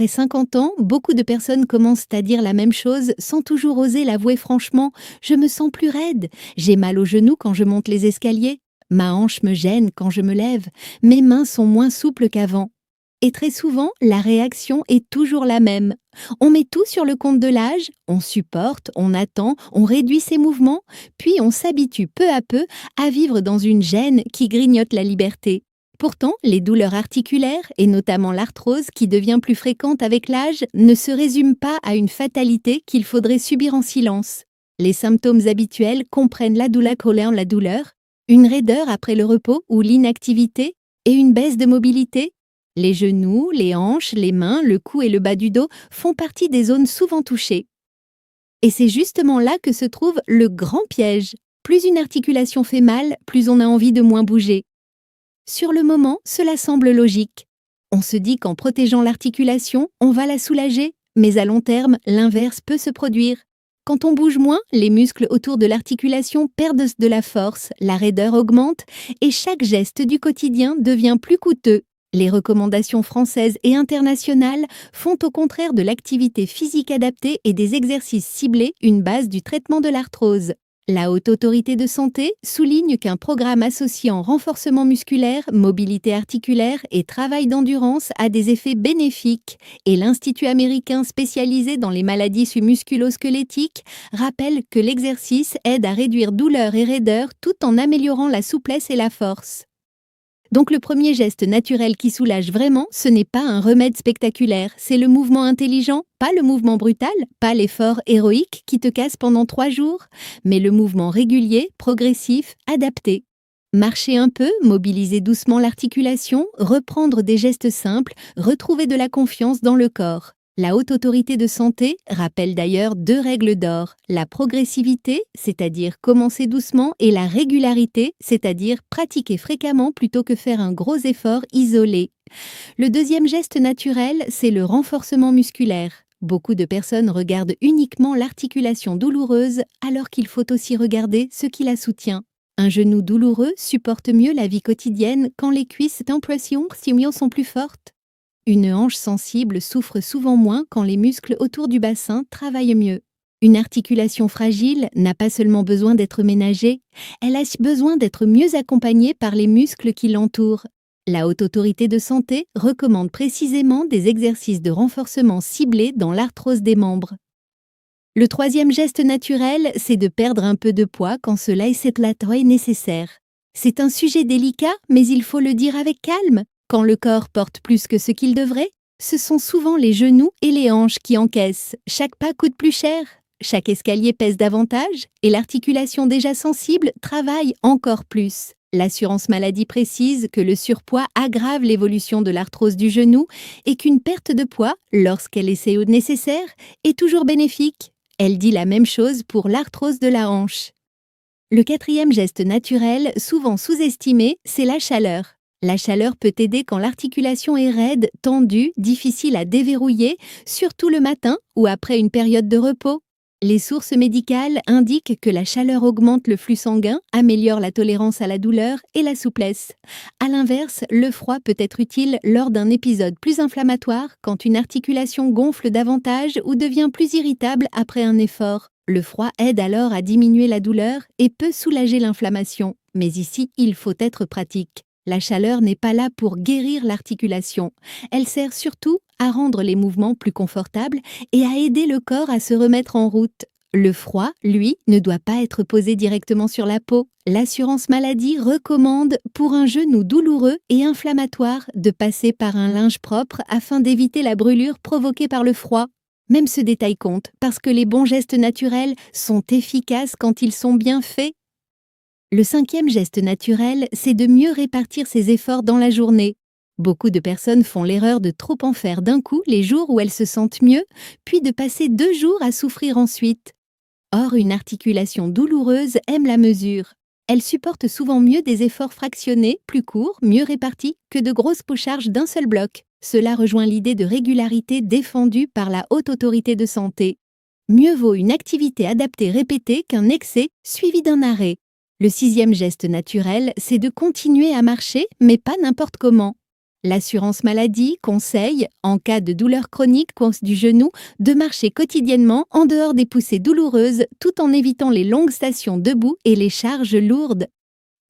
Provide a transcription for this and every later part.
Après 50 ans, beaucoup de personnes commencent à dire la même chose sans toujours oser l'avouer franchement. Je me sens plus raide. J'ai mal aux genoux quand je monte les escaliers. Ma hanche me gêne quand je me lève. Mes mains sont moins souples qu'avant. Et très souvent, la réaction est toujours la même. On met tout sur le compte de l'âge, on supporte, on attend, on réduit ses mouvements, puis on s'habitue peu à peu à vivre dans une gêne qui grignote la liberté. Pourtant, les douleurs articulaires, et notamment l'arthrose qui devient plus fréquente avec l'âge, ne se résument pas à une fatalité qu'il faudrait subir en silence. Les symptômes habituels comprennent la douleur, une raideur après le repos ou l'inactivité, et une baisse de mobilité. Les genoux, les hanches, les mains, le cou et le bas du dos font partie des zones souvent touchées. Et c'est justement là que se trouve le grand piège. Plus une articulation fait mal, plus on a envie de moins bouger. Sur le moment, cela semble logique. On se dit qu'en protégeant l'articulation, on va la soulager, mais à long terme, l'inverse peut se produire. Quand on bouge moins, les muscles autour de l'articulation perdent de la force, la raideur augmente et chaque geste du quotidien devient plus coûteux. Les recommandations françaises et internationales font au contraire de l'activité physique adaptée et des exercices ciblés une base du traitement de l'arthrose. La Haute Autorité de Santé souligne qu'un programme associant renforcement musculaire, mobilité articulaire et travail d'endurance a des effets bénéfiques et l'Institut américain spécialisé dans les maladies musculo-squelettiques rappelle que l'exercice aide à réduire douleur et raideur tout en améliorant la souplesse et la force. Donc le premier geste naturel qui soulage vraiment, ce n'est pas un remède spectaculaire, c'est le mouvement intelligent, pas le mouvement brutal, pas l'effort héroïque qui te casse pendant 3 jours, mais le mouvement régulier, progressif, adapté. Marcher un peu, mobiliser doucement l'articulation, reprendre des gestes simples, retrouver de la confiance dans le corps. La Haute Autorité de Santé rappelle d'ailleurs 2 règles d'or, la progressivité, c'est-à-dire commencer doucement, et la régularité, c'est-à-dire pratiquer fréquemment plutôt que faire un gros effort isolé. Le deuxième geste naturel, c'est le renforcement musculaire. Beaucoup de personnes regardent uniquement l'articulation douloureuse alors qu'il faut aussi regarder ce qui la soutient. Un genou douloureux supporte mieux la vie quotidienne quand les cuisses d'impression sont plus fortes. Une hanche sensible souffre souvent moins quand les muscles autour du bassin travaillent mieux. Une articulation fragile n'a pas seulement besoin d'être ménagée, elle a besoin d'être mieux accompagnée par les muscles qui l'entourent. La Haute Autorité de Santé recommande précisément des exercices de renforcement ciblés dans l'arthrose des membres. Le troisième geste naturel, c'est de perdre un peu de poids quand cela est nécessaire. C'est un sujet délicat, mais il faut le dire avec calme. Quand le corps porte plus que ce qu'il devrait, ce sont souvent les genoux et les hanches qui encaissent. Chaque pas coûte plus cher, chaque escalier pèse davantage et l'articulation déjà sensible travaille encore plus. L'assurance maladie précise que le surpoids aggrave l'évolution de l'arthrose du genou et qu'une perte de poids, lorsqu'elle est nécessaire, est toujours bénéfique. Elle dit la même chose pour l'arthrose de la hanche. Le quatrième geste naturel, souvent sous-estimé, c'est la chaleur. La chaleur peut aider quand l'articulation est raide, tendue, difficile à déverrouiller, surtout le matin ou après une période de repos. Les sources médicales indiquent que la chaleur augmente le flux sanguin, améliore la tolérance à la douleur et la souplesse. A l'inverse, le froid peut être utile lors d'un épisode plus inflammatoire quand une articulation gonfle davantage ou devient plus irritable après un effort. Le froid aide alors à diminuer la douleur et peut soulager l'inflammation. Mais ici, il faut être pratique. La chaleur n'est pas là pour guérir l'articulation. Elle sert surtout à rendre les mouvements plus confortables et à aider le corps à se remettre en route. Le froid, lui, ne doit pas être posé directement sur la peau. L'assurance maladie recommande, pour un genou douloureux et inflammatoire, de passer par un linge propre afin d'éviter la brûlure provoquée par le froid. Même ce détail compte, parce que les bons gestes naturels sont efficaces quand ils sont bien faits. Le cinquième geste naturel, c'est de mieux répartir ses efforts dans la journée. Beaucoup de personnes font l'erreur de trop en faire d'un coup les jours où elles se sentent mieux, puis de passer 2 jours à souffrir ensuite. Or, une articulation douloureuse aime la mesure. Elle supporte souvent mieux des efforts fractionnés, plus courts, mieux répartis, que de grosses charges d'un seul bloc. Cela rejoint l'idée de régularité défendue par la Haute Autorité de Santé. Mieux vaut une activité adaptée répétée qu'un excès suivi d'un arrêt. Le 6e geste naturel, c'est de continuer à marcher, mais pas n'importe comment. L'assurance maladie conseille, en cas de douleur chronique du genou, de marcher quotidiennement en dehors des poussées douloureuses tout en évitant les longues stations debout et les charges lourdes.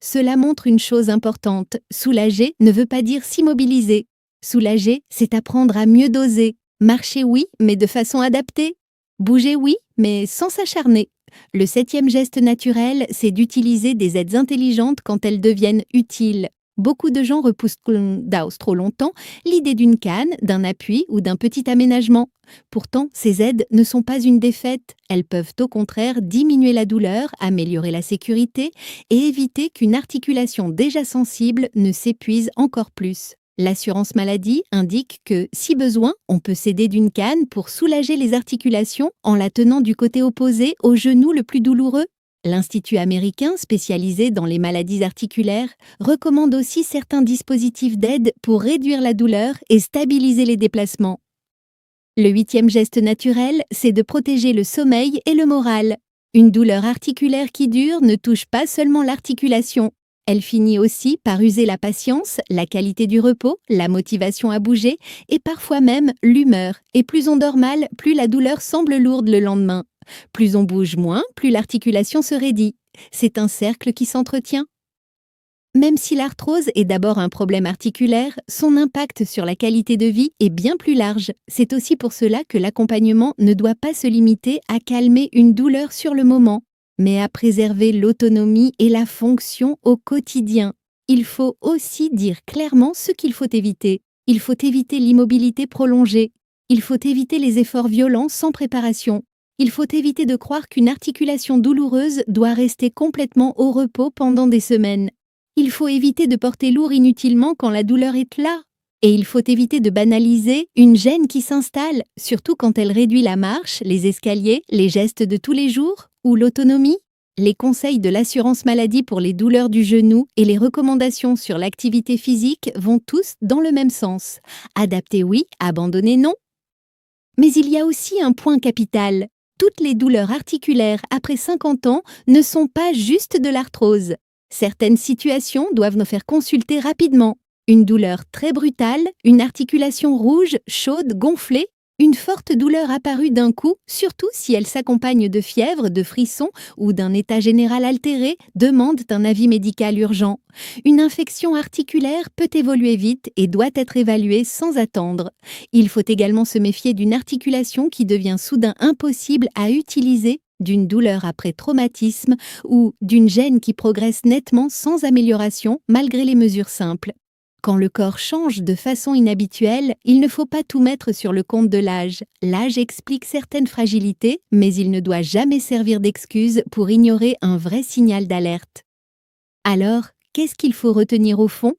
Cela montre une chose importante, soulager ne veut pas dire s'immobiliser. Soulager, c'est apprendre à mieux doser. Marcher oui, mais de façon adaptée. Bouger oui, mais sans s'acharner. Le 7e geste naturel, c'est d'utiliser des aides intelligentes quand elles deviennent utiles. Beaucoup de gens repoussent trop longtemps l'idée d'une canne, d'un appui ou d'un petit aménagement. Pourtant, ces aides ne sont pas une défaite. Elles peuvent au contraire diminuer la douleur, améliorer la sécurité et éviter qu'une articulation déjà sensible ne s'épuise encore plus. L'assurance maladie indique que, si besoin, on peut s'aider d'une canne pour soulager les articulations en la tenant du côté opposé au genou le plus douloureux. L'Institut américain spécialisé dans les maladies articulaires recommande aussi certains dispositifs d'aide pour réduire la douleur et stabiliser les déplacements. Le 8e geste naturel, c'est de protéger le sommeil et le moral. Une douleur articulaire qui dure ne touche pas seulement l'articulation. Elle finit aussi par user la patience, la qualité du repos, la motivation à bouger et parfois même l'humeur. Et plus on dort mal, plus la douleur semble lourde le lendemain. Plus on bouge moins, plus l'articulation se raidit. C'est un cercle qui s'entretient. Même si l'arthrose est d'abord un problème articulaire, son impact sur la qualité de vie est bien plus large. C'est aussi pour cela que l'accompagnement ne doit pas se limiter à calmer une douleur sur le moment, mais à préserver l'autonomie et la fonction au quotidien. Il faut aussi dire clairement ce qu'il faut éviter. Il faut éviter l'immobilité prolongée. Il faut éviter les efforts violents sans préparation. Il faut éviter de croire qu'une articulation douloureuse doit rester complètement au repos pendant des semaines. Il faut éviter de porter lourd inutilement quand la douleur est là. Et il faut éviter de banaliser une gêne qui s'installe, surtout quand elle réduit la marche, les escaliers, les gestes de tous les jours ou l'autonomie. Les conseils de l'assurance maladie pour les douleurs du genou et les recommandations sur l'activité physique vont tous dans le même sens. Adapter oui, abandonner non. Mais il y a aussi un point capital. Toutes les douleurs articulaires après 50 ans ne sont pas juste de l'arthrose. Certaines situations doivent nous faire consulter rapidement. Une douleur très brutale, une articulation rouge, chaude, gonflée, une forte douleur apparue d'un coup, surtout si elle s'accompagne de fièvre, de frissons ou d'un état général altéré, demande un avis médical urgent. Une infection articulaire peut évoluer vite et doit être évaluée sans attendre. Il faut également se méfier d'une articulation qui devient soudain impossible à utiliser, d'une douleur après traumatisme ou d'une gêne qui progresse nettement sans amélioration malgré les mesures simples. Quand le corps change de façon inhabituelle, il ne faut pas tout mettre sur le compte de l'âge. L'âge explique certaines fragilités, mais il ne doit jamais servir d'excuse pour ignorer un vrai signal d'alerte. Alors, qu'est-ce qu'il faut retenir au fond ?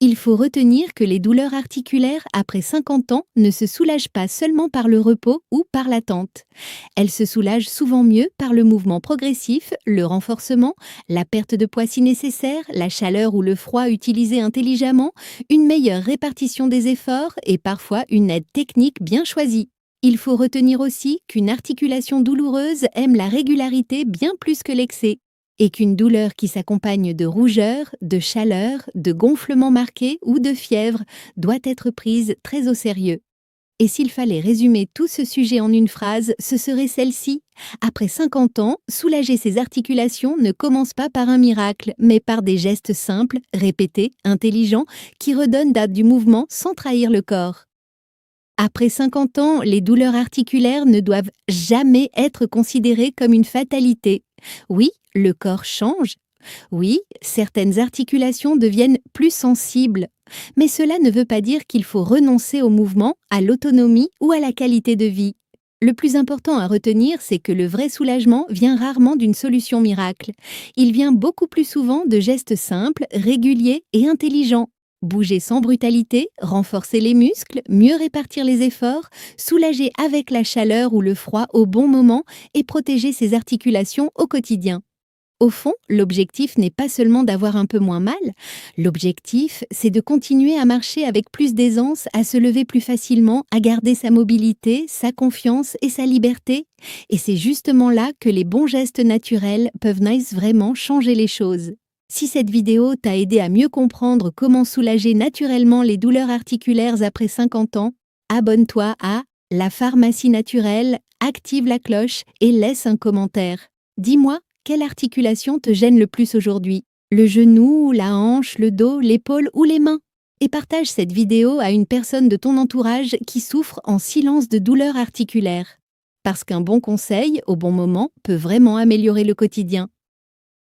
Il faut retenir que les douleurs articulaires après 50 ans ne se soulagent pas seulement par le repos ou par l'attente. Elles se soulagent souvent mieux par le mouvement progressif, le renforcement, la perte de poids si nécessaire, la chaleur ou le froid utilisés intelligemment, une meilleure répartition des efforts et parfois une aide technique bien choisie. Il faut retenir aussi qu'une articulation douloureuse aime la régularité bien plus que l'excès, et qu'une douleur qui s'accompagne de rougeur, de chaleur, de gonflement marqué ou de fièvre doit être prise très au sérieux. Et s'il fallait résumer tout ce sujet en une phrase, ce serait celle-ci. Après 50 ans, soulager ses articulations ne commence pas par un miracle, mais par des gestes simples, répétés, intelligents, qui redonnent du mouvement sans trahir le corps. Après 50 ans, les douleurs articulaires ne doivent jamais être considérées comme une fatalité. Oui, le corps change. Oui, certaines articulations deviennent plus sensibles. Mais cela ne veut pas dire qu'il faut renoncer au mouvement, à l'autonomie ou à la qualité de vie. Le plus important à retenir, c'est que le vrai soulagement vient rarement d'une solution miracle. Il vient beaucoup plus souvent de gestes simples, réguliers et intelligents. Bouger sans brutalité, renforcer les muscles, mieux répartir les efforts, soulager avec la chaleur ou le froid au bon moment et protéger ses articulations au quotidien. Au fond, l'objectif n'est pas seulement d'avoir un peu moins mal, l'objectif, c'est de continuer à marcher avec plus d'aisance, à se lever plus facilement, à garder sa mobilité, sa confiance et sa liberté. Et c'est justement là que les bons gestes naturels peuvent vraiment changer les choses. Si cette vidéo t'a aidé à mieux comprendre comment soulager naturellement les douleurs articulaires après 50 ans, abonne-toi à La Pharmacie Naturelle, active la cloche et laisse un commentaire. Dis-moi, quelle articulation te gêne le plus aujourd'hui? Le genou, la hanche, le dos, l'épaule ou les mains? Et partage cette vidéo à une personne de ton entourage qui souffre en silence de douleurs articulaires. Parce qu'un bon conseil, au bon moment, peut vraiment améliorer le quotidien.